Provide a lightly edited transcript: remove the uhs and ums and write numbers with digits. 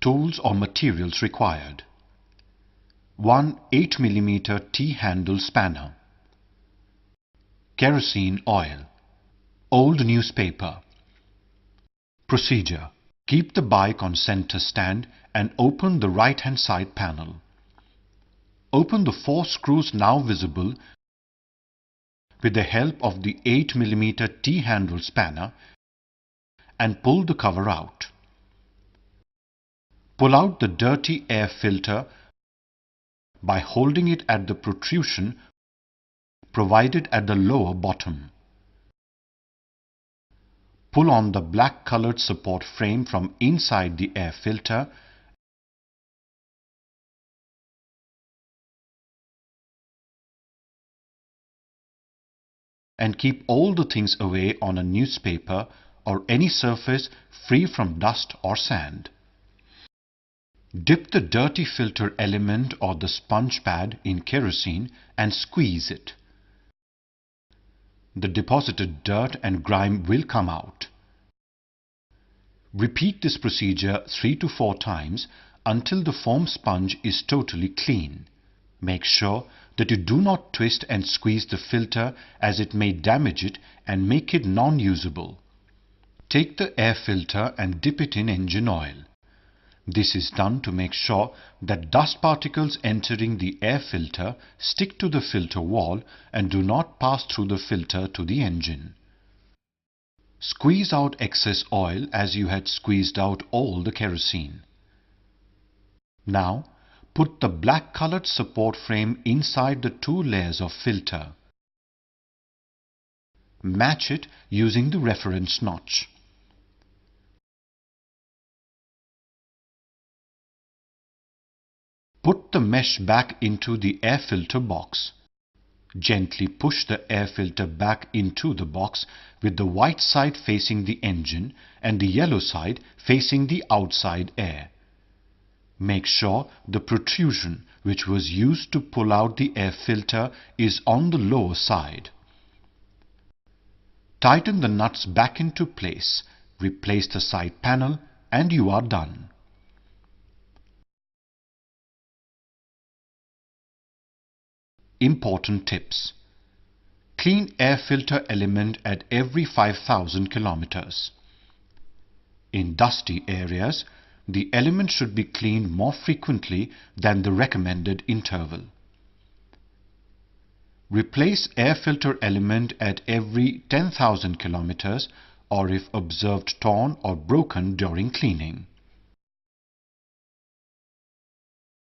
Tools or materials required: 1 8mm T-handle spanner, kerosene oil, old newspaper. Procedure: keep the bike on center stand and open the right-hand side panel. Open the 4 screws now visible with the help of the 8mm T-handle spanner and pull the cover out. Pull out the dirty air filter by holding it at the protrusion provided at the lower bottom. Pull on the black colored support frame from inside the air filter and keep all the things away on a newspaper or any surface free from dust or sand. Dip the dirty filter element or the sponge pad in kerosene and squeeze it. The deposited dirt and grime will come out. Repeat this procedure 3 to 4 times until the foam sponge is totally clean. Make sure that you do not twist and squeeze the filter, as it may damage it and make it non-usable. Take the air filter and dip it in engine oil. This is done to make sure that dust particles entering the air filter stick to the filter wall and do not pass through the filter to the engine. Squeeze out excess oil as you had squeezed out all the kerosene. Now, put the black colored support frame inside the 2 layers of filter. Match it using the reference notch. Put the mesh back into the air filter box. Gently push the air filter back into the box with the white side facing the engine and the yellow side facing the outside air. Make sure the protrusion which was used to pull out the air filter is on the lower side. Tighten the nuts back into place, replace the side panel, and you are done. Important tips: clean air filter element at every 5,000 kilometers. In dusty areas, the element should be cleaned more frequently than the recommended interval. Replace air filter element at every 10,000 kilometers or if observed torn or broken during cleaning.